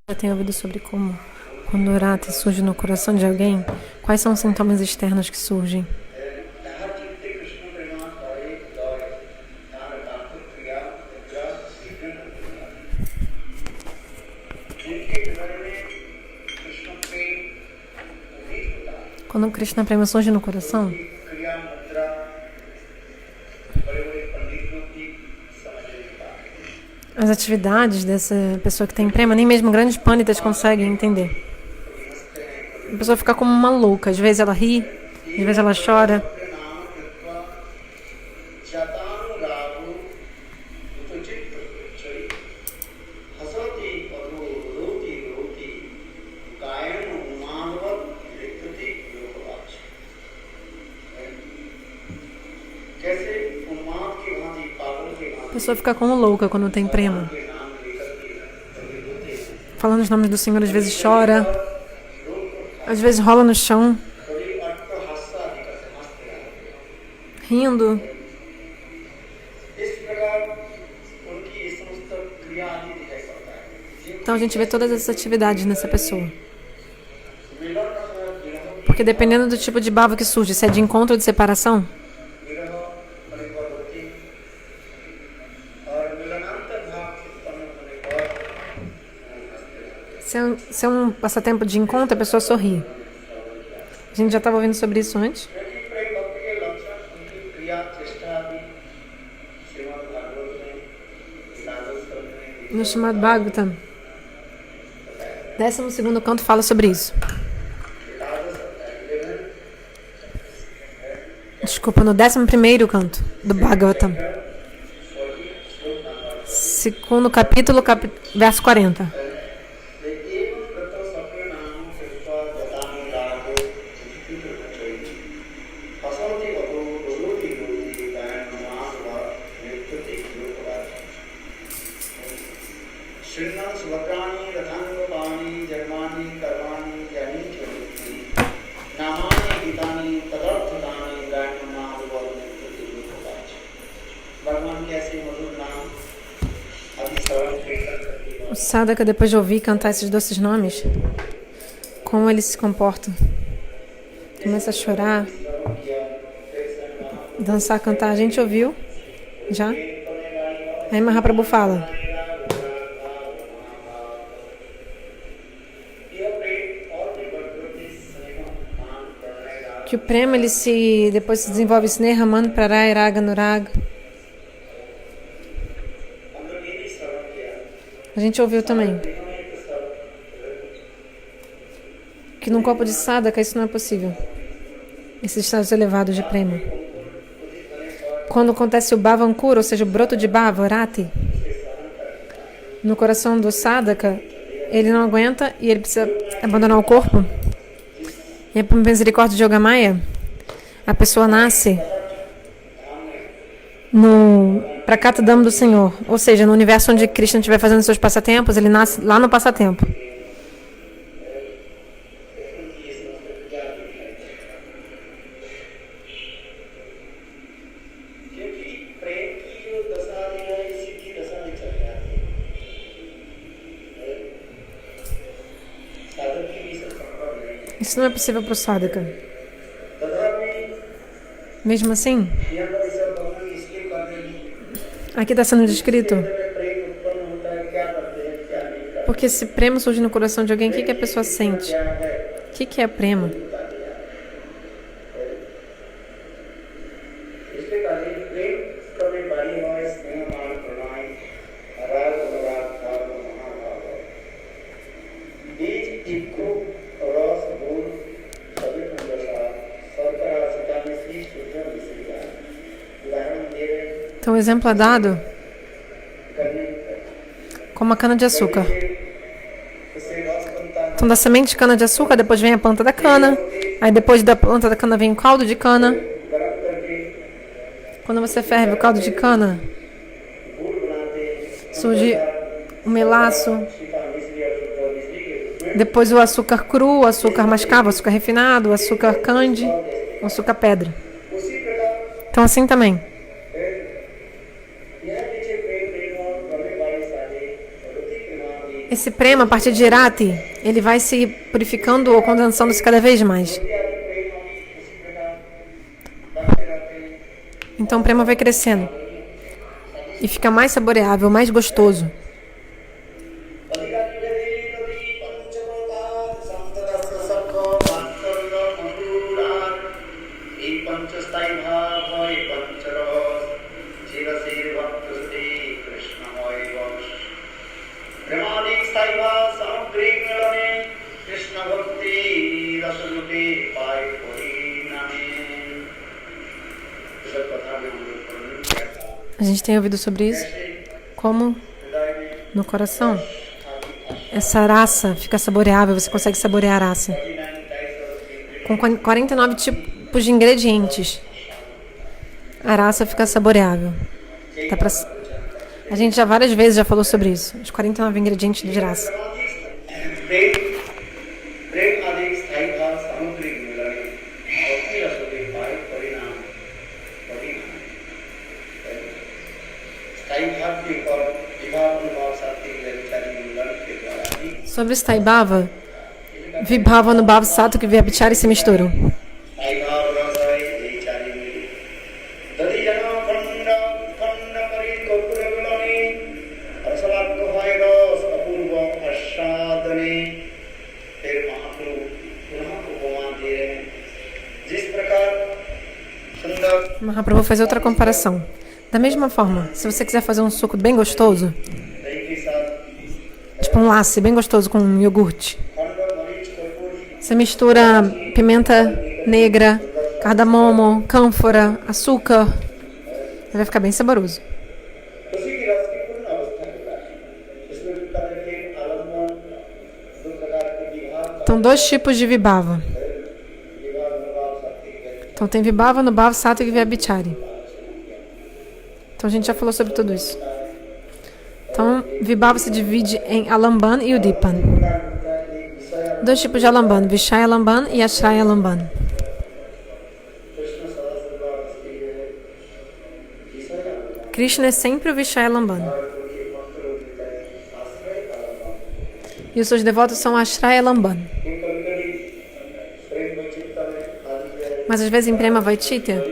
Já tem ouvido sobre como, quando o Rati surge no coração de alguém, quais são os sintomas externos que surgem? Quando o Krishna Prema surge no coração, as atividades dessa pessoa que tem prema, nem mesmo grandes pânitas conseguem entender. A pessoa fica como uma louca. Às vezes ela ri, às vezes ela chora. A pessoa fica como louca quando tem prema. Falando os nomes do Senhor, às vezes chora, às vezes rola no chão, rindo. Então a gente vê todas essas atividades nessa pessoa. Porque dependendo do tipo de bhava que surge, se é de encontro ou de separação, se é um passatempo de encontro, a pessoa sorri. A gente já estava ouvindo sobre isso antes. No Srimad Bhagavatam, 12º canto fala sobre isso. Desculpa, no 11º canto do Bhagavatam. Segundo capítulo, verso 40. O sadhaka, depois de ouvir cantar esses doces nomes, como ele se comporta? Começa a chorar, dançar, cantar. A gente ouviu já? Aí Mahaprabhu fala que o prema, depois se desenvolve Sneha, Man, Praray, Raga, Nuraga. A gente ouviu também que num copo de sadhaka isso não é possível. Esses estados elevados de prema. Quando acontece o bhavankura, ou seja, o broto de bhava, o rati, no coração do sadhaka, ele não aguenta e ele precisa abandonar o corpo. E por misericórdia de Yogamaya, a pessoa nasce no Prakata Dham do Senhor, ou seja, no universo onde Krishna estiver fazendo seus passatempos, ele nasce lá no passatempo. Isso não é possível para o sadhaka. Mesmo assim, aqui está sendo descrito porque se prema surge no coração de alguém, o que a pessoa sente? O que é prema? Então o exemplo é dado como a cana-de-açúcar. Então da semente de cana-de-açúcar, depois vem a planta da cana, aí depois da planta da cana vem o caldo de cana. Quando você ferve o caldo de cana, surge o melaço, depois o açúcar cru, o açúcar mascavo, o açúcar refinado, o açúcar candy, o açúcar pedra. Então assim também. esse prema, a partir de Rati, ele vai se purificando ou condensando-se cada vez mais. Então o prema vai crescendo e fica mais saboreável, mais gostoso. A gente tem ouvido sobre isso, como no coração essa raça fica saboreável, você consegue saborear a raça com 49 tipos de ingredientes. A raça fica saboreável. A gente já várias vezes já falou sobre isso, os 49 ingredientes de raça. Sobre Staibhava, Vibhava, Anubhava, Sattva e Vyabhichari se misturam. Mahaprabhu faz outra comparação. Da mesma forma, se você quiser fazer um suco bem gostoso, tipo um lassi bem gostoso com um iogurte, você mistura pimenta negra, cardamomo, cânfora, açúcar, vai ficar bem saboroso. Então, 2 tipos de vibhava. Então, tem vibhava, anubhava, sattva e vyabhichari. Então, a gente já falou sobre tudo isso. Então, vibhava se divide em alamban e udipan. 2 tipos de alamban, Vishaya alamban e Ashraya alamban. Krishna é sempre o Vishaya alamban. E os seus devotos são Ashraya alamban. Mas às vezes em Prema Vaitshitya,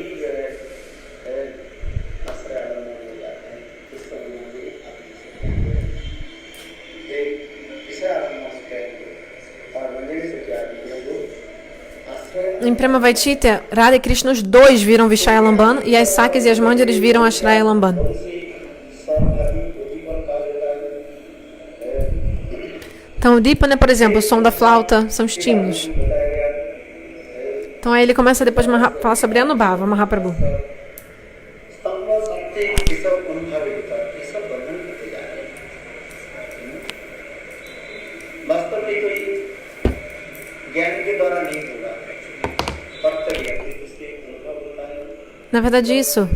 em Prema Vaitshitya, Radha e Krishna, os 2 viram Vishaya alamban e as Sakis e as Mandiras viram Ashraya alamban. Então o Dipana, por exemplo, o som da flauta, são estímulos. Então aí ele começa depois a falar sobre Anubhava, Mahaprabhu. Na verdade, isso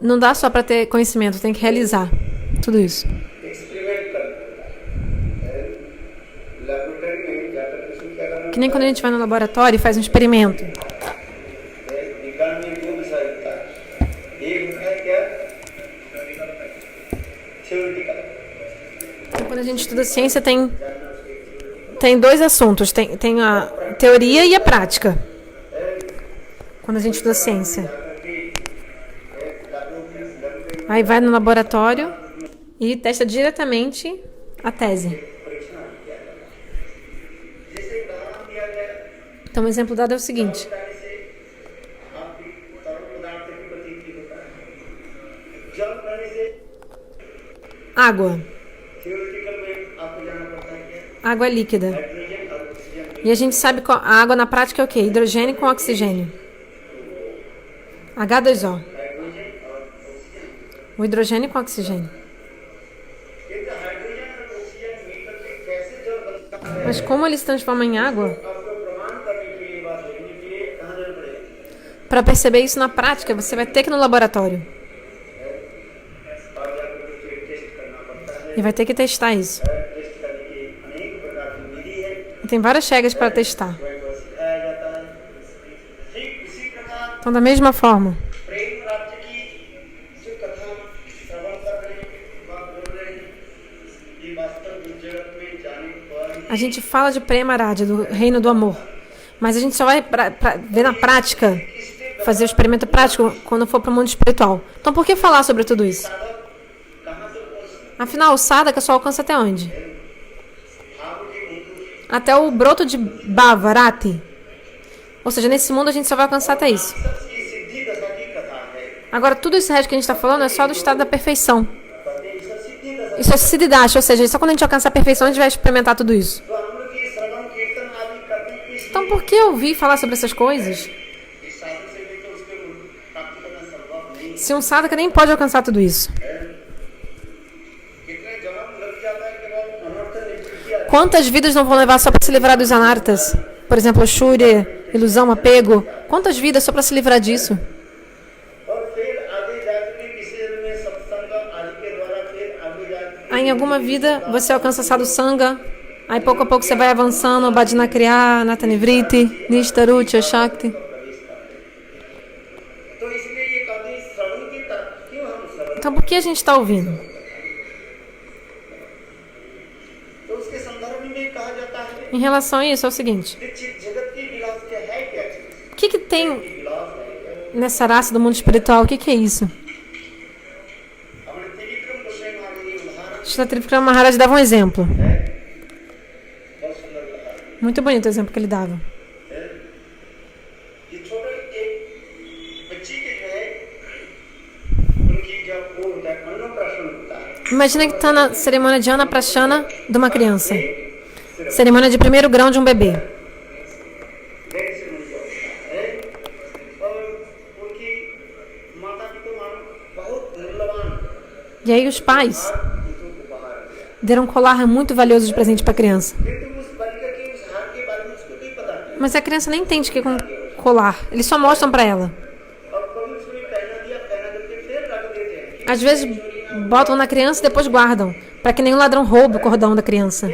não dá só para ter conhecimento, tem que realizar tudo isso. Que nem quando a gente vai no laboratório e faz um experimento. Então, quando a gente estuda ciência, tem 2 assuntos. Tem a teoria e a prática. Quando a gente estuda ciência. Aí vai no laboratório e testa diretamente a tese. Então, um exemplo dado é o seguinte. Água. Água é líquida. E a gente sabe que a água na prática é o quê? Hidrogênio com oxigênio. H2O. O hidrogênio com oxigênio. Mas como ele se transforma em água? Para perceber isso na prática, você vai ter que ir no laboratório. E vai ter que testar isso. E tem várias regras para testar. Então, da mesma forma, A gente fala de Prema Radha, do reino do amor. Mas a gente só vai ver na prática, fazer o experimento prático quando for para o mundo espiritual. Então por que falar sobre tudo isso? Afinal, o sadhaka só alcança até onde? Até o broto de bhava, rati. Ou seja, nesse mundo a gente só vai alcançar até isso. Agora, tudo isso resto que a gente está falando é só do estado da perfeição. Isso é siddhidasha, ou seja, só quando a gente alcançar a perfeição a gente vai experimentar tudo isso. Então, por que ouvir falar sobre essas coisas? Se um sadhaka nem pode alcançar tudo isso. Quantas vidas não vão levar só para se livrar dos anartas? Por exemplo, shurya, ilusão, apego. Quantas vidas só para se livrar disso? Aí, em alguma vida, você alcança sadhusanga. Aí, pouco a pouco, você vai avançando. Bhajana Kriya, Natanivriti, Nishtarucha, Shakti. Então, por que a gente está ouvindo? Em relação a isso, é o seguinte. O que tem nessa raça do mundo espiritual? O que é isso? Srila Trivikrama Maharaj dava um exemplo. Muito bonito o exemplo que ele dava. Imagina que está na cerimônia de Anaprashana de uma criança. Cerimônia de primeiro grão de um bebê. E aí os pais deram um colar muito valioso de presente para a criança. Mas a criança nem entende o que é um colar. Eles só mostram para ela. Às vezes botam na criança e depois guardam, para que nenhum ladrão roube o cordão da criança.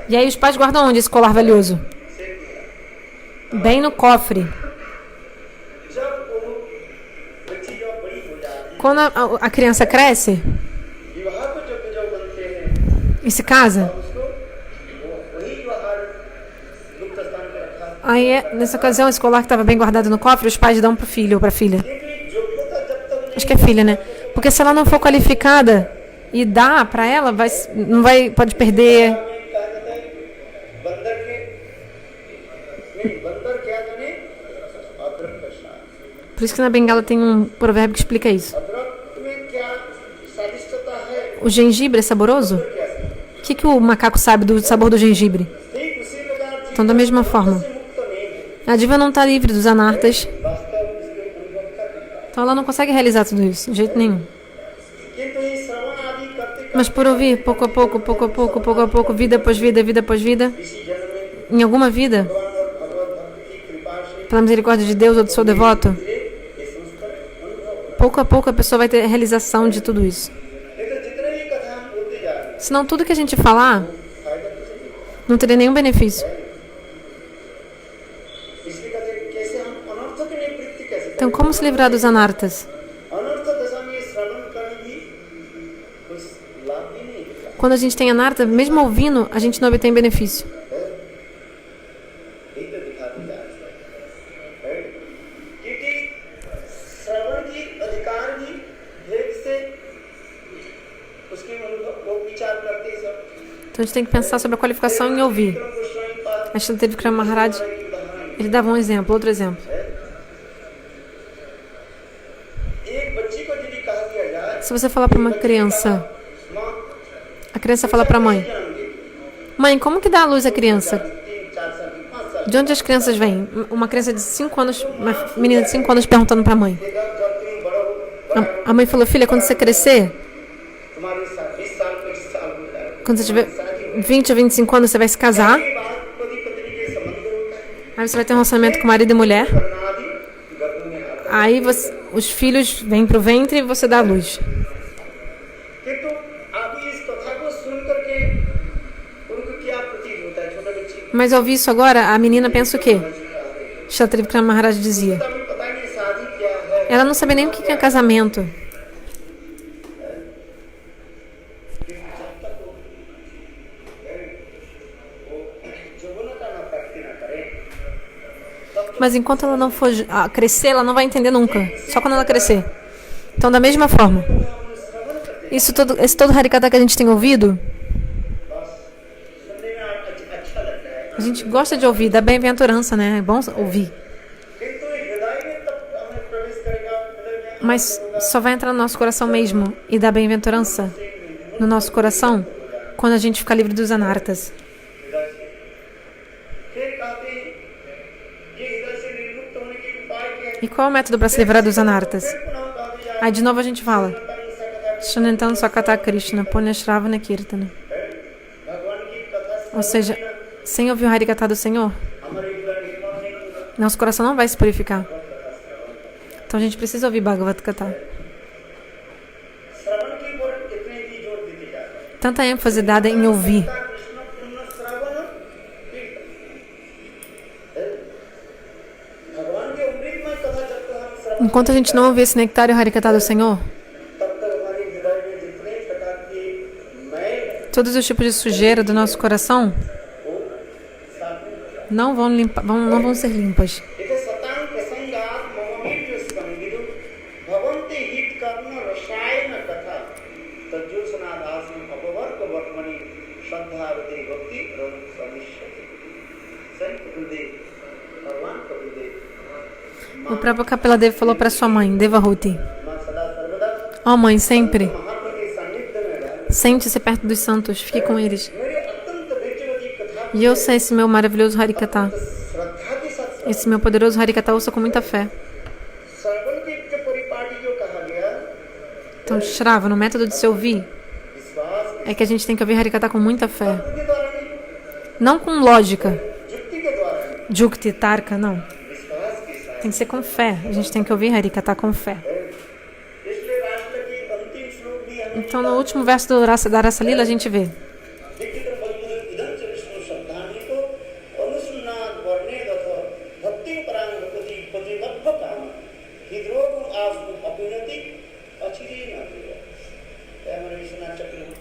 E aí os pais guardam onde esse colar valioso? Bem no cofre. Quando a criança cresce e se casa, aí nessa ocasião esse colar que estava bem guardado no cofre, os pais dão para o filho ou para a filha. Acho que é filha, né? Porque se ela não for qualificada e dá para ela, pode perder. Por isso que na Bengala tem um provérbio que explica isso. O gengibre é saboroso? O que o macaco sabe do sabor do gengibre? Então, da mesma forma, a diva não está livre dos anartas. Então, ela não consegue realizar tudo isso, de jeito nenhum. Mas por ouvir, pouco a pouco, pouco a pouco, pouco a pouco, vida após vida, vida após vida, em alguma vida, pela misericórdia de Deus ou do seu devoto, pouco a pouco a pessoa vai ter realização de tudo isso. Senão tudo que a gente falar não teria nenhum benefício. Então, como se livrar dos anartas? Quando a gente tem anarta, mesmo ouvindo, a gente não obtém benefício. Então a gente tem que pensar sobre a qualificação em ouvir. A Srila Trivikrama Maharaj, ele dava um exemplo, outro exemplo. Se você falar para uma criança, a criança fala para a mãe: mãe, como que dá a luz à criança? De onde as crianças vêm? Uma criança de 5 anos, uma menina de 5 anos perguntando para a mãe. A mãe falou: filha, quando você crescer, quando você tiver 20 ou 25 anos, você vai se casar. Aí você vai ter um relacionamento com marido e mulher. Aí os filhos vêm para o ventre e você dá a luz. Mas ao ouvir isso agora, a menina pensa o quê? Srila Trivikrama Maharaj dizia. Ela não sabe nem o que é casamento. Mas enquanto ela não for crescer, ela não vai entender nunca. Só quando ela crescer. Então, da mesma forma, esse todo Harikata que a gente tem ouvido, a gente gosta de ouvir, da bem-aventurança, né? É bom ouvir. Mas só vai entrar no nosso coração mesmo e dar bem-aventurança no nosso coração quando a gente ficar livre dos anartas. E qual é o método para se livrar dos anartas? Aí de novo a gente fala Shanantam Sakata Krishna Punya Shravana Kirtana. Ou seja, sem ouvir o Harikata do Senhor, nosso coração não vai se purificar. Então a gente precisa ouvir Bhagavad Gita. Tanta ênfase dada em ouvir. Enquanto a gente não ouvir esse nectário Harikata do Senhor, todos os tipos de sujeira do nosso coração não vão ser limpas. O próprio Kapila Deva falou para sua mãe, Devahuti: ó mãe, sempre sente-se perto dos santos, fique com eles. E eu sei esse meu maravilhoso Harikata. Esse meu poderoso Harikata ouça com muita fé. Então, Shrava, no método de se ouvir, é que a gente tem que ouvir Harikata com muita fé. Não com lógica. Jukti, Tarka, não. Tem que ser com fé. A gente tem que ouvir Harikata com fé. Então, no último verso da Rasa Lila, a gente vê: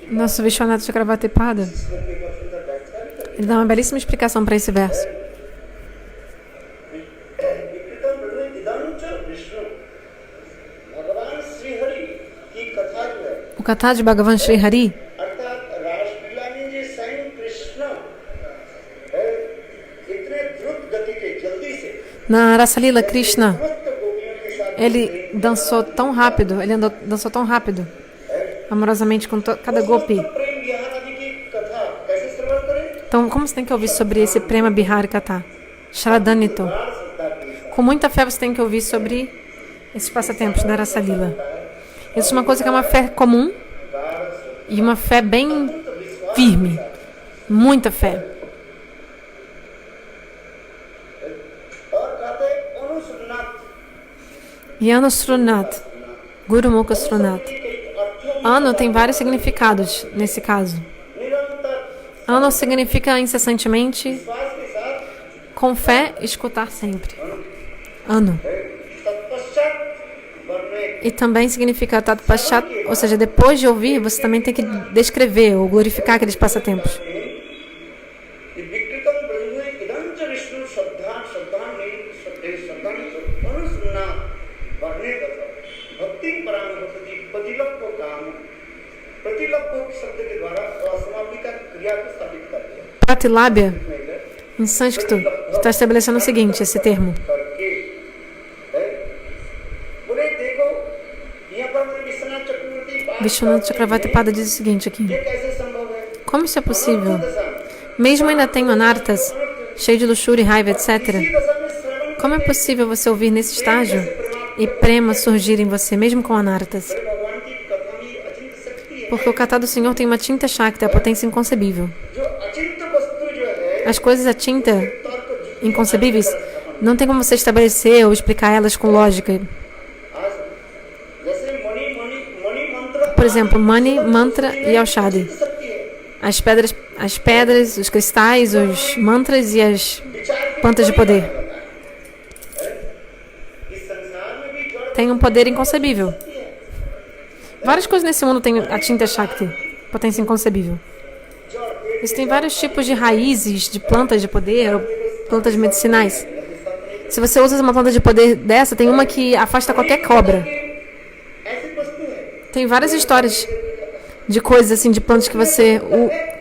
nosso Vishwanath Chakravarti Pada, ele dá uma belíssima explicação para esse verso. O Katha de Bhagavan Sri Hari, na Rasa Lila, Krishna, ele dançou tão rápido, dançou tão rápido, amorosamente com cada gopi. Então, como você tem que ouvir sobre esse Prema Bihar Katha? Shradanito. Com muita fé você tem que ouvir sobre esses passatempos da Rasa Lila. Isso é uma coisa que é uma fé comum e uma fé bem firme. Muita fé. E Anusrunat, Guru Mukha Srunat. Anu tem vários significados nesse caso. Anu significa incessantemente, com fé, escutar sempre. Anu. E também significa Tat Pashat, ou seja, depois de ouvir, você também tem que descrever ou glorificar aqueles passatempos. Pratilabhya, em sânscrito, está estabelecendo o seguinte, esse termo. Vishwanath Chakravarti Pada diz o seguinte aqui: como isso é possível? Mesmo ainda tenho anartas, cheio de luxúria e raiva, etc. Como é possível você ouvir nesse estágio e prema surgir em você, mesmo com anartas? Porque o Katha do Senhor tem uma tinta Shakti, a potência inconcebível. As coisas a tinta inconcebíveis, não tem como você estabelecer ou explicar elas com lógica. Por exemplo, Mani, Mantra e Aushadhi. As pedras, os cristais, os mantras e as plantas de poder. Tem um poder inconcebível. Várias coisas nesse mundo têm a tinta Shakti, potência inconcebível. Existem vários tipos de raízes de plantas de poder, ou plantas medicinais. Se você usa uma planta de poder dessa, tem uma que afasta qualquer cobra. Tem várias histórias de coisas assim, de plantas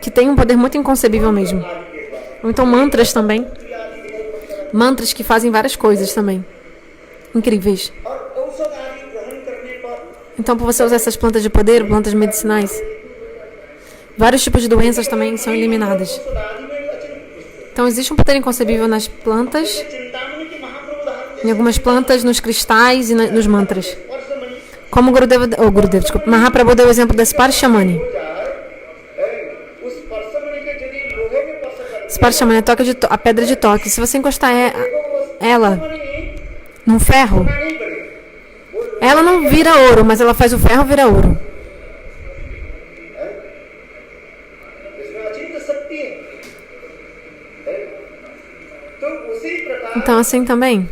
que tem um poder muito inconcebível mesmo. Ou então mantras também. Mantras que fazem várias coisas também. Incríveis. Então, por você usar essas plantas de poder, plantas medicinais, vários tipos de doenças também são eliminadas. Então, existe um poder inconcebível nas plantas, em algumas plantas, nos cristais e nos mantras. Como Mahaprabhu deu o exemplo da Sparshamani. Sparshamani é a pedra de toque. Se você encostar ela num ferro, ela não vira ouro, mas ela faz o ferro virar ouro. Então, assim também,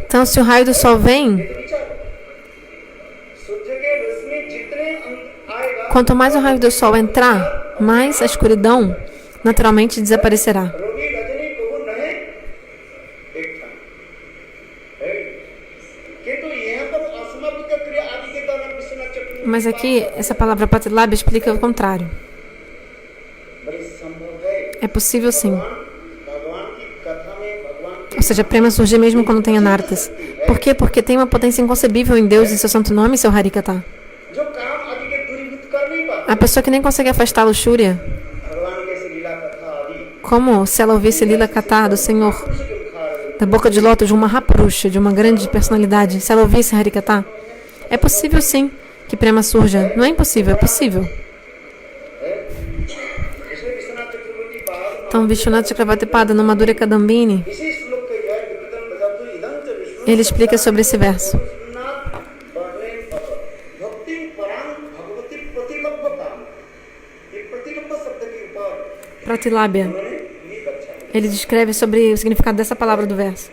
então, se o raio do sol vem, quanto mais o raio do sol entrar, mais a escuridão naturalmente desaparecerá. Mas aqui, essa palavra Pratilabha explica o contrário. É possível sim. Ou seja, prema surgir mesmo quando tem anartas. Por quê? Porque tem uma potência inconcebível em Deus e seu santo nome e seu Harikata. A pessoa que nem consegue afastar a luxúria, como se ela ouvisse Lila Katha do Senhor, da boca de lótus de uma Mahaprusha, de uma grande personalidade, se ela ouvisse Harikata, é possível sim que prema surja. Não é impossível, é possível. Então, Vishwanath Chakravarti no Madhurya Kadambini, ele explica sobre esse verso. Pratilabha. Ele descreve sobre o significado dessa palavra do verso.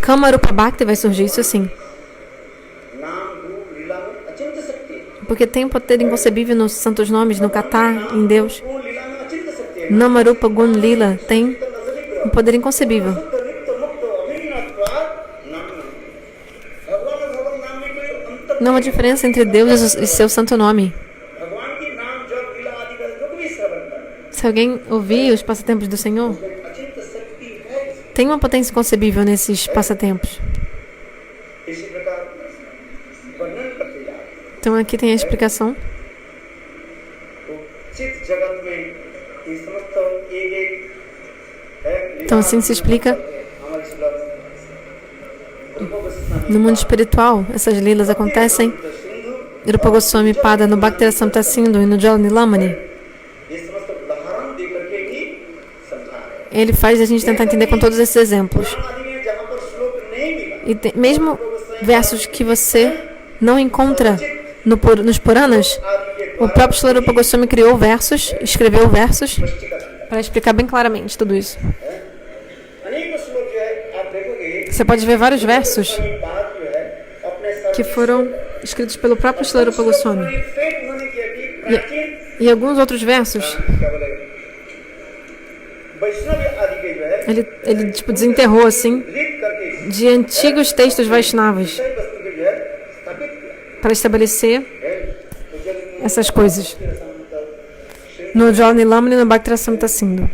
Kamarupa Bhakti vai surgir, isso sim. Porque tem um poder inconcebível nos santos nomes, no Katha, em Deus. Namarupa Gun Lila tem um poder inconcebível. Não há diferença entre Deus e seu santo nome. Se alguém ouvir os passatempos do Senhor, tem uma potência inconcebível nesses passatempos. Então aqui tem a explicação. Então assim se explica. No mundo espiritual, essas lilas acontecem. Rupa Goswami Pada no Bhakti Rasamrita Sindhu e no Jala Nilamani. Ele faz a gente tentar entender com todos esses exemplos. E mesmo versos que você não encontra nos Puranas, o próprio Srila Rupa Goswami criou versos, escreveu versos para explicar bem claramente tudo isso. Você pode ver vários versos que foram escritos pelo próprio Srila Rupa Goswami. E alguns outros versos ele tipo desenterrou assim de antigos textos Vaishnavas para estabelecer essas coisas no Jala Nilamani e no Bhakti Rasamrita Sindhu.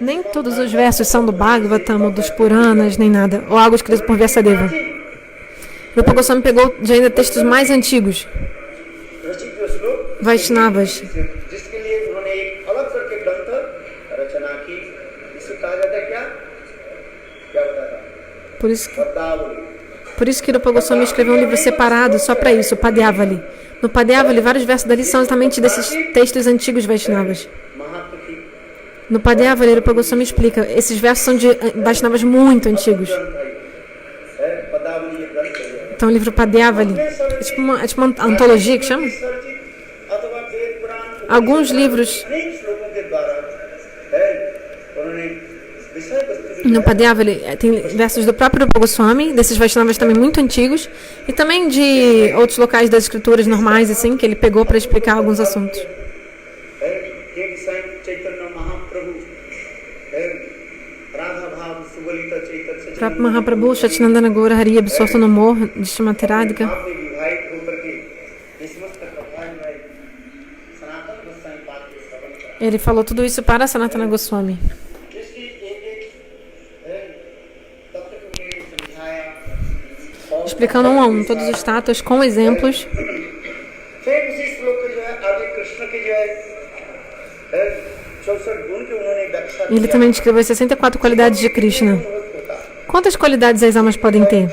Nem todos os versos são do Bhagavatam ou dos Puranas, nem nada, ou algo escrito por Vyasadeva. Rupa Goswami pegou de ainda textos mais antigos, Vaishnavas. Por isso que Rupa Goswami escreveu um livro separado só para isso, o Padyavali. No Padyavali, vários versos dali são exatamente desses textos antigos Vaishnavas. No Padyavali, Rupa Goswami explica, esses versos são de Vaishnavas muito antigos. Então o livro Padyavali é tipo uma antologia que chama? Alguns livros No Padhyava tem versos do próprio Rupa Goswami, desses Vaishnavas também muito antigos, e também de outros locais das escrituras normais, assim, que ele pegou para explicar alguns assuntos. O próprio Mahaprabhu, Chaitanya Gaura Hari, absorto no amor de Srimati Radhika, ele falou tudo isso para Sanatana Goswami. Explicando um a um todos os tátuas com exemplos. Ele também descreveu 64 qualidades de Krishna. Quantas qualidades as almas podem ter?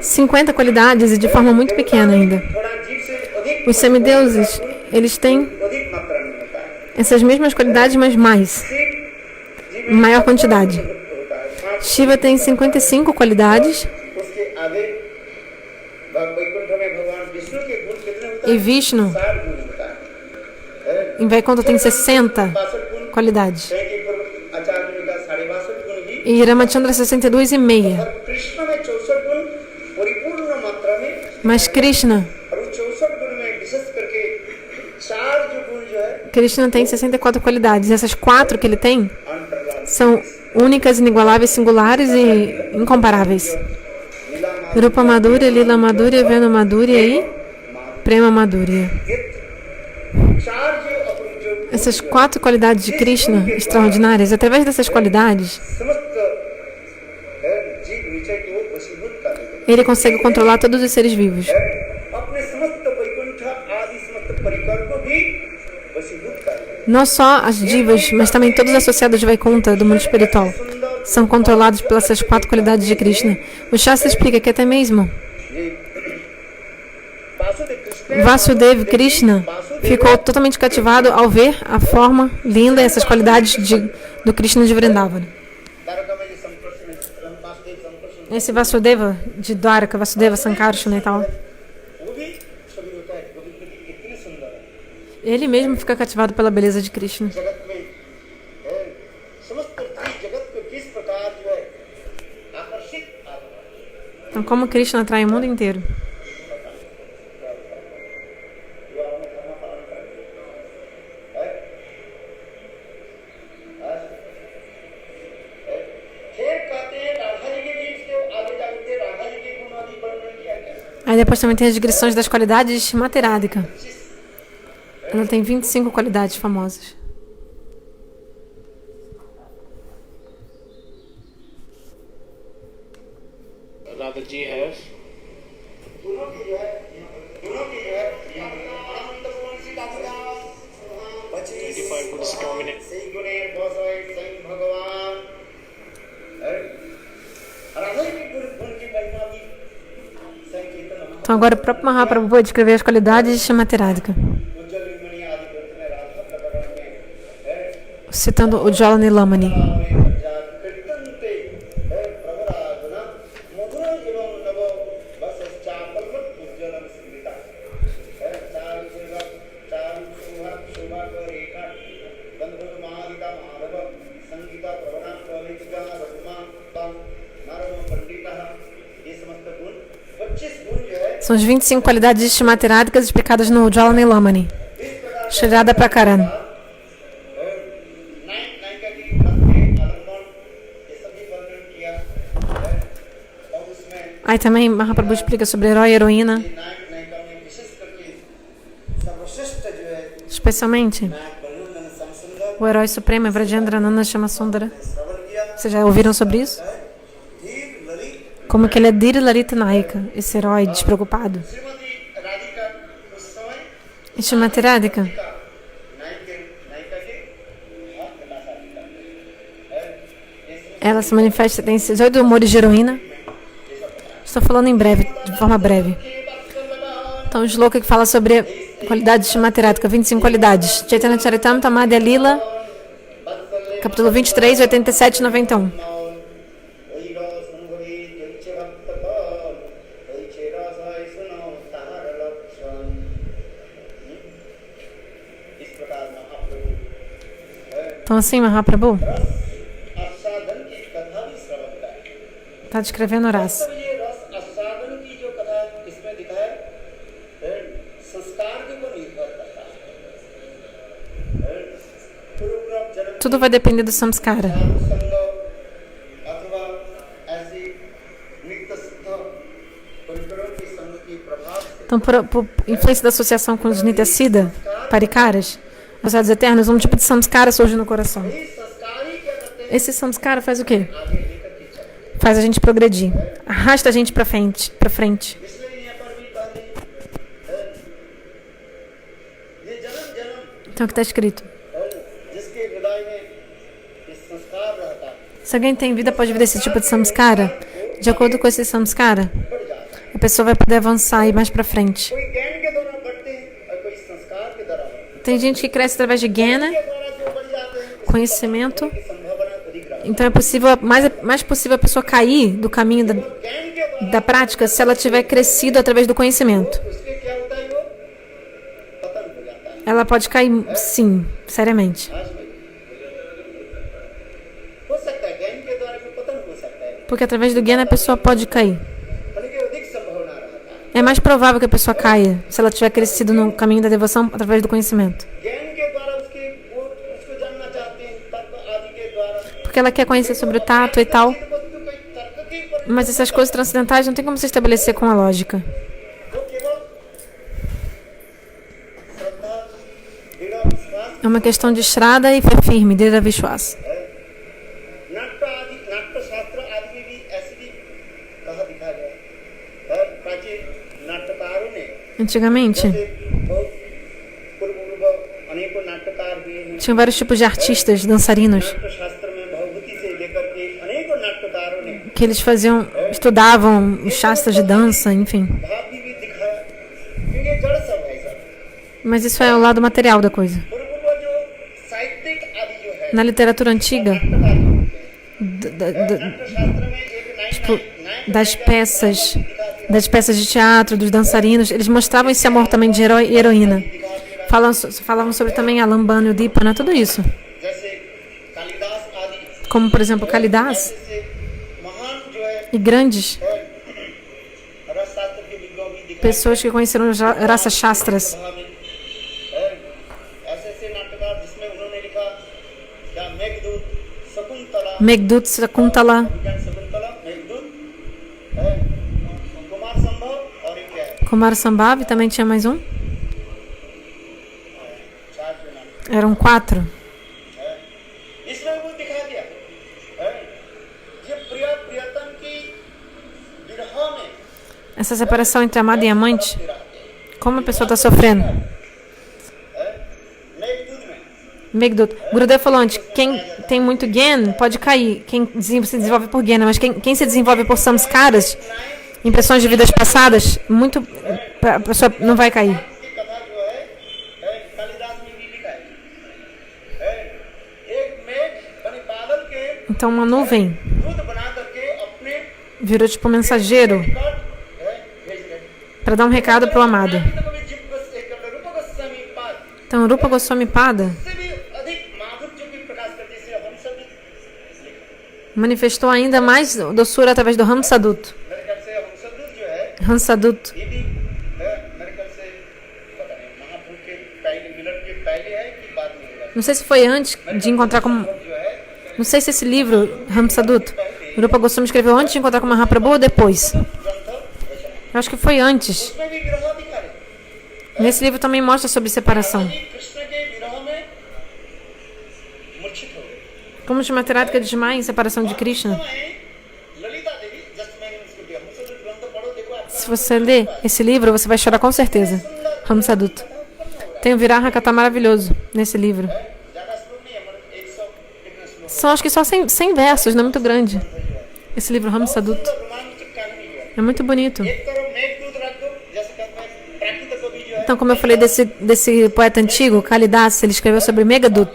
50 qualidades e de forma muito pequena ainda. Os semideuses, eles têm essas mesmas qualidades, mas mais. Em maior quantidade. Shiva tem 55 qualidades. E Vishnu, em Vaikuntha, tem 60 qualidades. E Ramachandra 62,5. Mas Krishna tem 64 qualidades. Essas 4 que ele tem são únicas, inigualáveis, singulares e incomparáveis. Rupa Madhurya, Lila Madhurya, Venu Madhurya e Prema Madhurya. Essas 4 qualidades de Krishna extraordinárias, através dessas qualidades, ele consegue controlar todos os seres vivos. Não só as divas, mas também todos os associados de Vaikuntha, do mundo espiritual, são controlados pelas 4 qualidades de Krishna. O Shastra explica que até mesmo Vasudeva Krishna ficou totalmente cativado ao ver a forma linda e essas qualidades do Krishna de Vrindavana. Esse Vasudeva de Dwaraka, Vasudeva Sankarshana e tal, ele mesmo fica cativado pela beleza de Krishna. Então, como Krishna atrai o mundo inteiro? Aí depois também tem as digressões das qualidades de Srimati Radhika. Ela tem 25 qualidades famosas. Radhaji has Então agora o próprio Mahaprabhu vai descrever as qualidades de Srimati Radhika, citando o Ujjvala Nilamani. São as 25 qualidades de Srimati Radhika explicadas no Ujjvala Nilamani. Shirada Prakaran. Aí também Mahaprabhu explica sobre herói e heroína. Especialmente o herói supremo é Vrajendrananda Shamasundara. Vocês já ouviram sobre isso? Como que ele é Dhira Larita Naika, esse herói despreocupado. E Srimati Radhika ela se manifesta, tem esses 8 humores de heroína. Estou falando em breve, de forma breve. Então, o shloka que fala sobre qualidades de Srimati Radhika, 25 qualidades. Chaitanya Charitamrita, Madhya Lila, capítulo 23, 87 e 91. Então assim, Mahaprabhu आस्वादन की कथा भी श्रवण का है। está descrevendo Rasa. वास्तव ये रस आस्वादन की जो कथा इसमें दिखा है संस्कार के ऊपर निर्भर करता है। पूर्वक्रम जन्म Tudo vai depender do samskara. संग अथवा ऐसी नित्य सिद्ध परिकरों की संग की प्रभाव से Então, por influência da associação com os Nityasiddha, Parikaras, os eternos, um tipo de samskara surge no coração. ये संस्कार ही क्या करते हैं Esse samskara faz o quê? आगे लेकर के चलते Faz a gente progredir. Arrasta a gente para frente, para frente. हैं। इसलिए यहाँ पर भी कहते हैं ये जन्म जन्म Então, o que está escrito? जिसके हृदय में ये संस्कार रहता है Se alguém tem vida após vida esse tipo de samskara, de acordo com esse samskara, बढ़ जाता है। a pessoa vai poder avançar e ir mais para frente. कोई ज्ञान के द्वारा बढ़ते हैं और कोई संस्कार के द्वारा बढ़ते हैं। Tem gente que cresce através de Gena, के द्वारा जो बढ़ जाते हैं conhecimento. उसकी संभावना अधिक रहती है। Então é possível, mais possível a pessoa cair do caminho ज्ञान के द्वारा da prática se ela tiver crescido através do conhecimento. उसके क्या होता है वो पतन हो जाता है। Ela pode cair, sim, seriamente. आज में हो सकता है ज्ञान के द्वारा भी पतन हो सकता है Porque através do Gena a pessoa pode cair. बल्कि अधिक संभावना रहता है। É mais provável que a pessoa caia se ela tiver crescido no caminho da devoção através do conhecimento. ज्ञान के द्वारा वो उसको जानना चाहते हैं तर्क आदि के द्वारा। Porque ela quer conhecer sobre o tato e tal. तो कोई तर्क के ऊपर Mas essas coisas transcendentais não tem como se estabelecer com a lógica. वो केवल श्रद्धा दृढ़ विश्वास É uma questão de Shraddha e fé firme, Dira Vishwas. नाट्य शास्त्र आदि में भी ऐसी भी कहा दिखा गया है। प्राचीन नाट्यकारों ने Antigamente, जैसे बहुत पूर्व अनेकों नाट्यकार हुए हैं। tinha vários tipos de artistas, dançarinos, नाट्य शास्त्र में भगवती से लेकर के अनेकों नाट्यकारों ने que eles estudavam os shastras de dança, enfim. भाव भी दिखाया क्योंकि ये जड़ सब है सब। Mas isso é o lado material da coisa. पूर्व जो साहित्यिक आदि जो है Na literatura antiga, नाट्यकार होते हैं। da- नाट्य शास्त्र में एक tipo, das peças de teatro, dos dançarinos, eles mostravam esse amor também de herói e heroína. Falavam sobre também a Lambana e o Dipana, tudo isso. जैसे कालिदास आदि Como, por exemplo, Kalidas जैसे महान जो है e grandes रसशास्त्र के विद्वान भी दिखाई pessoas que conheceram os Rasa Shastras. सभा में ऐसे ऐसे नाटककार जिसमें उन्होंने लिखा क्या मेघदूत शकुंतला Megdut, Sakuntala, विज्ञान शकुंतला मेघदूत कुमार संभव और एक क्या है Kumar Sambhav, também tinha mais um. चार जो नाम Eram 4. इसमें वो दिखा दिया ये प्रिय प्रियतम की विरह में Essa separação entre amado e amante, रहते हैं como a pessoa está sofrendo. Meghdoot में Megdut. Gurudev falou antes, quem tem muito Gen pode cair. Quem se desenvolve por Gena, mas quem se desenvolve por samskaras, impressões de vidas passadas, a pessoa não vai cair. की कथा जो है कालिदास में भी लिखा है एक मेघ बने बादल के Então uma nuvem दूध बना करके अपने virou tipo um mensageiro भेज रहे para dar um recado para o amado. तो कभी रूप गोस्वामी पाद Então Rupa Goswami Pada से भी अधिक माधुर्य की प्रकाश करते इसलिए हम सभी manifestou ainda mais doçura através do Hamsadut. मेरे ख्याल से हम सब जो है Hamsadut. ये भी मेरे ख्याल से पता नहीं महाप्रभु के पहले मिलन के पहले है कि बाद में होगा Não sei se foi antes de encontrar com... जो है Não sei se esse livro, Hamsadut, Rupa Goswami escreveu antes de encontrar com Mahaprabhu ou depois. ग्रंथ रचना Eu acho que foi antes. उसमें भी विरह दिखा रहे Nesse livro também mostra sobre separação. Krishna के विरह में मूर्छित हो गए Como Shrimatiratka desmaia em separação de Krishna. Lalita Devi just मैंने उसको दिया हम सब ग्रंथ पढ़ो देखो आप Se você ler esse livro, você vai chorar com certeza. Hamsadut. Tem um Viraha Katha maravilhoso nesse livro. ज्यादा श्लोक नहीं है मतलब 100 कितने श्लोक São acho que só 100 versos, não é muito grande. Esse livro Hamsadut रोमांचक कहानी है é muito bonito. एक तरफ मेघदूत रख दो जैसे कहते हैं प्राकृतिक कवि जो है Então, como eu falei desse poeta antigo, Kalidas, ele escreveu sobre Megadut,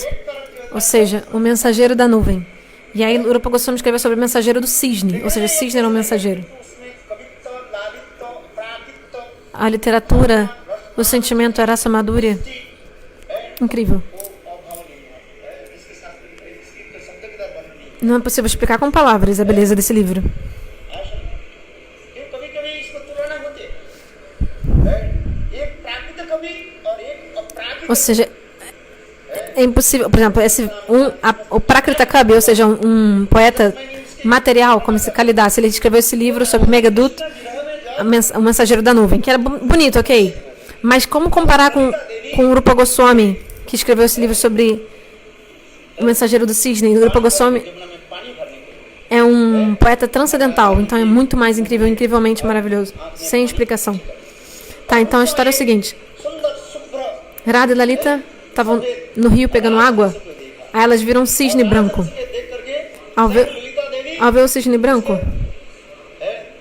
ou seja, o mensageiro da nuvem. E aí Rupa Goswami escreveu sobre o mensageiro do cisne, ou seja, o cisne era um mensageiro. उसमें कवित्व लालित्य प्राकृतिक A literatura, o sentimento, a raça madura, incrível. वो अभावनीय है इसके साथ Não é possível explicar com palavras a beleza desse livro. क्यों कभी-कभी इसको तुलना होती है एक प्राकृतिक कवि और एक अप्राकृतिक Ou seja, é impossível. Por exemplo, o Prakrita Kavi, ou seja, um poeta material, como esse Kalidas, ele escreveu esse livro sobre Megadut, o mensageiro da nuvem, que era bonito, ok? Mas como comparar com o Rupa Goswami, que escreveu esse livro sobre o mensageiro do cisne? O Rupa Goswami é um poeta transcendental, então é muito mais incrível, incrivelmente maravilhoso, sem explicação. Tá, então a história é o seguinte. सुंदर शुभ्र Radha e Lalita estavam no rio pegando água, aí elas viram um cisne branco. ये देख करके Ao ver, Lalita Devi ao ver o cisne branco,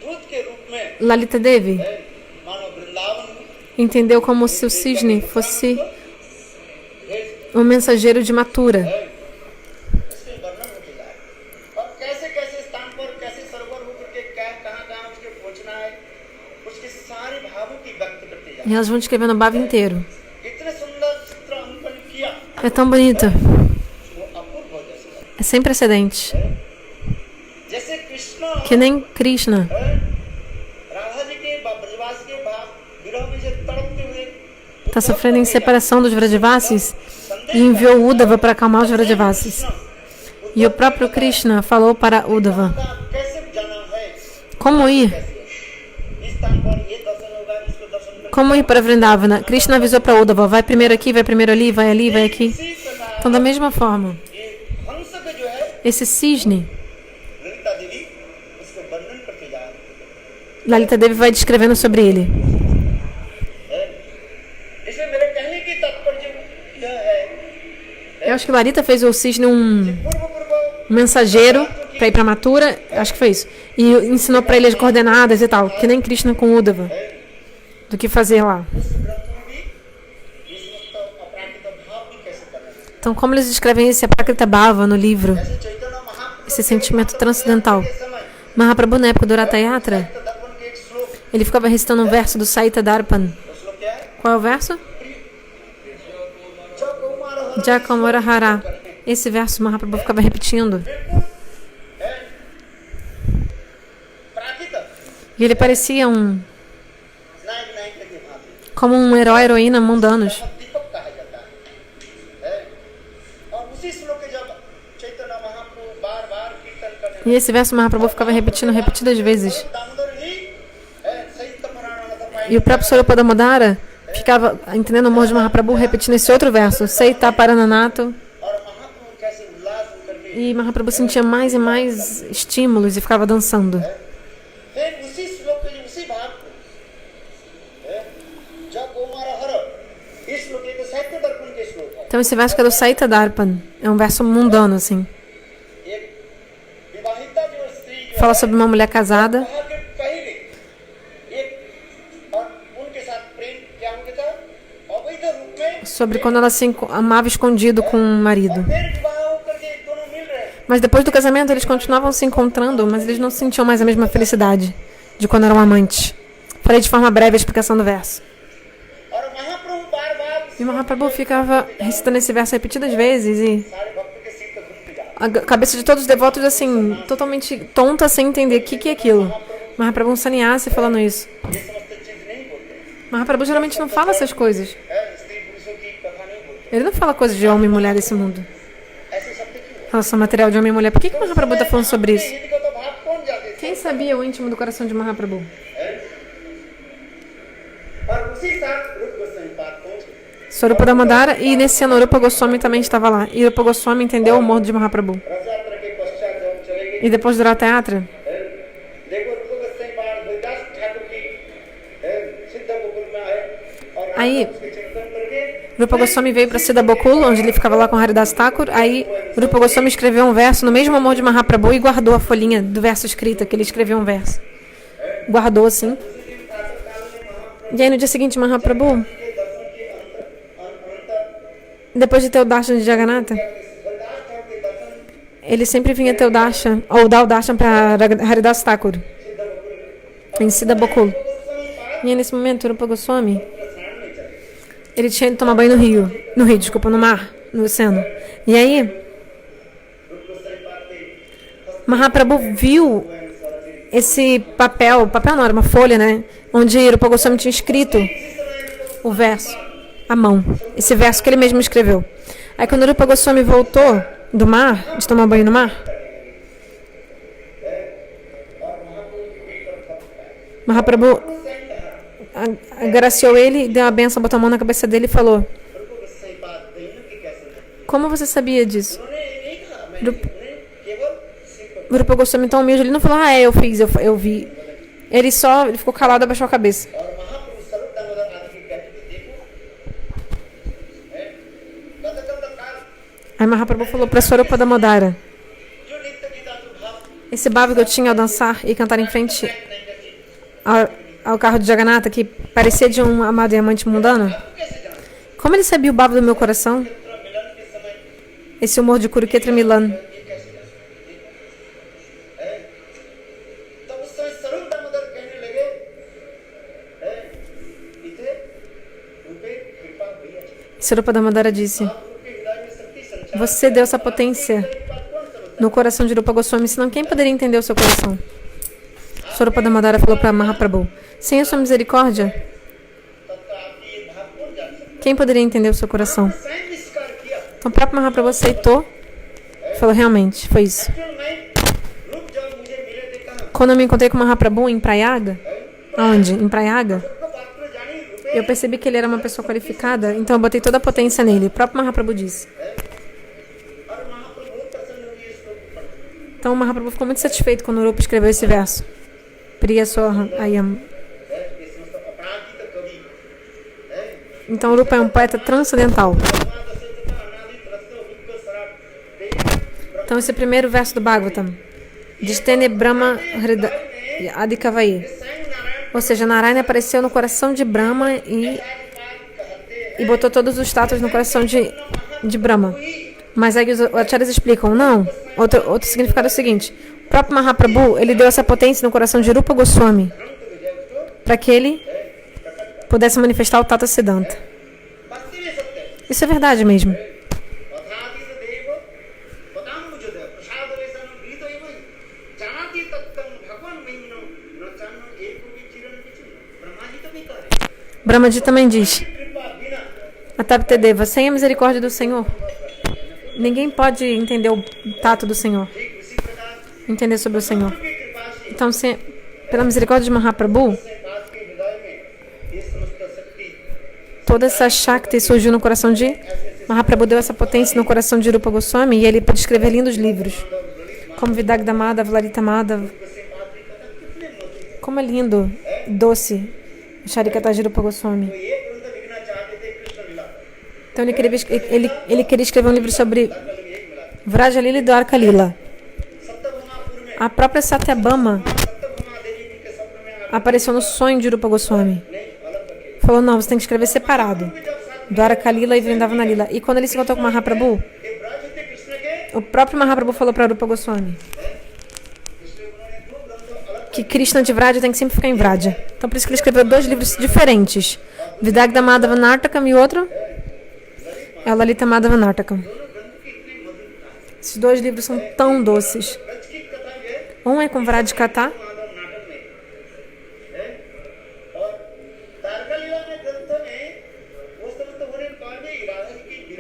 दूत के रूप में Lalita Devi मानो Vrindavan entendeu como se o cisne fosse um mensageiro de Mathura. इसमें वर्णन होते जाए और कैसे कैसे स्थान पर कैसे सरोवर होकर के कहाँ उसके पहुंचना है उसके सारे भावों की व्यक्त करते जाए E elas vão descrevendo o bhava inteiro. इतने सुंदर चित्र अंकन किया É tão bonito. वो अपूर्व हो जैसे É sem precedente. जैसे Krishna Que nem Krishna Radha जी के ब्रजवास के भाव विरह में जो तड़पते हुए está sofrendo em separação dos Vrajavasis e enviou Uddhava para acalmar os Vrajavasis. E o próprio Krishna falou para Uddhava कैसे जाना है como ir. इस स्थान पर ये दर्शन होगा इसको दर्शन करना Como ir para Vrindavana? Krishna avisou para Uddhava, vai primeiro aqui, vai primeiro ali, vai aqui. इसी प्रकार Então, da mesma forma, ये हंस का जो है esse cisne, ललिता देवी उसको वर्णन करते जा रही है Lalita Devi vai descrevendo sobre ele. इसे मेरे कहने की तात्पर्य यह है Eu acho que Lalita fez o cisne पूर्व पूर्व mensageiro para ir para Mathura, acho que foi isso. E ensinou para ele as coordenadas e tal, que nem Krishna com Uddhava, do que fazer lá. ग्रंथ में भी ये समस्त अपराधिक भाव भी कैसे करना है Então, como eles descrevem esse Aprakrita Bhava no livro, जैसे चैतन्य महाप्रभु esse sentimento transcendental. के समय Mahaprabhu, na época do Ratha Yatra, दर्पण के एक श्लोक ele ficava recitando um verso do Saita Darpan. वो श्लोक क्या है Qual é o verso? जब Kumar Jakamora Hara. Esse verso Mahaprabhu ficava repetindo. प्राकृत E ele parecia नायक नायिका की भांति como um herói, heroína mundanos. दीपक कहा जाता है और उसी श्लोक के जब चैतन्य महाप्रभु बार बार कीर्तन करने E esse verso Mahaprabhu ficava repetindo repetidas vezes. Damodar ही सहित पुराण E o próprio Swarupa Damodara ficava, entendendo o amor de Mahaprabhu, repetindo esse outro verso. Seita Parananato. और महाप्रभु कैसे उल्लास करके E Mahaprabhu sentia mais e mais estímulos e ficava dançando. फिर उसी श्लोक के उसी भाग को जब कुमार हर इस श्लोक के साहित्य दर्पण के श्लोक है Então esse verso que é do Saita Darpan. É um verso mundano, assim. एक विवाहिता जो स्त्री जो Fala sobre uma mulher casada. वहाँ के पहले एक और उनके साथ प्रेम क्या हो गया था अवैध रूप में Sobre quando ela se amava escondido com o marido. फिर विवाह होकर के दोनों मिल रहे हैं Mas depois do casamento eles continuavam se encontrando, mas eles não sentiam mais a mesma felicidade de quando eram amantes. Falei de forma breve a explicação do verso. और महाप्रभु बार बार E Mahaprabhu ficava recitando esse verso repetidas vezes e सारे भक्त के सिर पर घूमते जा a cabeça de todos os devotos assim, totalmente tonta sem entender o que é aquilo. Mahaprabhu um sannyasi falando isso. ये समस्त चीज नहीं बोलते Mahaprabhu geralmente não fala essas coisas. स्त्री पुरुषों की कथा नहीं बोलते Ele não fala coisas de homem e mulher desse mundo. ऐसे शब्द क्यों Relação material de homem e mulher. Por que Mahaprabhu está falando sobre isso? Hindi को तो भाव कौन जाते Quem sabia o íntimo do coração de Mahaprabhu? और उसी साथ रूप गोस्वामी पाठ पहुंच गए Swarupa Damodara, e nesse ano Rupa Goswami também estava lá. E Rupa Goswami entendeu o amor de Mahaprabhu. Rathyatra के पश्चात जब हम चले गए E depois do Ratha Yatra, देखो रूप गोस्वामी पाठ हरिदास ठाकुर की सिद्ध गोकुल में आए और Aí, उसके चिंतन करके Rupa Goswami veio para Siddha Bokul, onde ele ficava lá com Haridas Thakur. Aí Rupa Goswami escreveu um verso no mesmo amor de Mahaprabhu e guardou a folhinha do verso escrita, que ele escreveu um verso. Guardou assim. E aí no dia seguinte Mahaprabhu, depois de ter o darshan de Jagannatha, ele sempre vinha ter o darshan, ou dar o darshan para Haridas Thakur, em Siddha Bokul. E aí nesse momento Rupa Goswami, ele tinha ido tomar banho no rio, desculpa, no mar, no oceano. E aí, Mahaprabhu viu esse papel não, era uma folha, né? Onde Rupa Goswami tinha escrito o verso, à mão. Esse verso que ele mesmo escreveu. Aí quando Rupa Goswami voltou do mar, de tomar banho no mar, Mahaprabhu agraciou ele, deu uma benção, botou a mão na cabeça dele e falou: como você sabia disso? Rupa Goswami tão humilde, ele não falou, eu fiz, eu vi. Ele ficou calado, abaixou a cabeça. Aí Mahaprabhu falou para Swarupa Damodara: esse bhava que eu tinha ao dançar e cantar em frente ao carro de Jagannatha, que parecia de um amado e amante mundano, como ele sabia o bhava do meu coração? Esse humor de Kurukshetra Milan. Swarupa Damodara disse: você deu essa potência no coração de Rupa Goswami, senão quem poderia entender o seu coração? Swarupa Damodara falou para Mahaprabhu: sem a sua misericórdia, quem poderia entender o seu coração? Então o próprio Mahaprabhu aceitou e falou: realmente, foi isso. Quando eu me encontrei com Mahaprabhu em Prayaga, aonde? Em Prayaga, eu percebi que ele era uma pessoa qualificada, então eu botei toda a potência nele. O próprio Mahaprabhu disse. Então o Mahaprabhu ficou muito satisfeito quando o Rupa escreveu esse verso. Priya Soham Ayam. Então o Rupa é um poeta transcendental. Então esse primeiro verso do Bhagavatam diz: Tene Brahma Adikavayi. Ou seja, Narayana apareceu no coração de Brahma e botou todos os status no coração de Brahma. Mas aí os acharyas explicam, não. Outro significado é o seguinte: o próprio Mahaprabhu, ele deu essa potência no coração de Rupa Goswami para que ele pudesse manifestar o Tata Siddhanta. Isso é verdade mesmo. Brahmaji também diz: Ataptedeva, sem a misericórdia do Senhor, ninguém pode entender o tato do Senhor, entender sobre o Senhor. Então, pela misericórdia de Mahaprabhu, toda essa Shakti surgiu no coração de Mahaprabhu, deu essa potência no coração de Rupa Goswami e ele pôde escrever lindos livros, como Vidagda Madhava, Lalita Madhava. Como é lindo, doce, Charikata de Rupa Goswami. Então ele queria escrever um livro sobre Vraja Lila e Dwarka Lila. A própria Satyabhama apareceu no sonho de Rupa Goswami. Falou: não, você tem que escrever separado, Dwarka Lila e Vrindavana Lila. E quando ele se encontrou com Mahaprabhu, o próprio Mahaprabhu falou para Rupa Goswami que Krishna de Vraja tem que sempre ficar em Vraja. Então por isso que ele escreveu 2 livros diferentes, Vidagda Madhava Nartakam e outro é o Lalita Madhava Nartakam. Esses 2 livros são tão doces. Um é com Vrajkatha,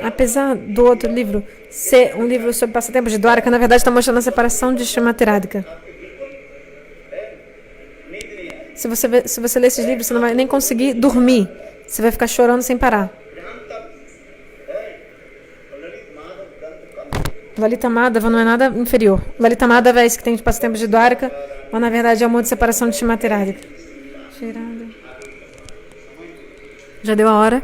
apesar do outro livro ser um livro sobre passatempos de Dwaraka, na verdade está mostrando a separação de Srimati Radhika. Se você ler esses livros, você não vai nem conseguir dormir. Você vai ficar chorando sem parar. Lalita Madhava não é nada inferior. Lalita Madhava é esse que tem de passatempos de Dwaraka, mas na verdade é o modo de separação de Srimati Radhika. Já deu a hora.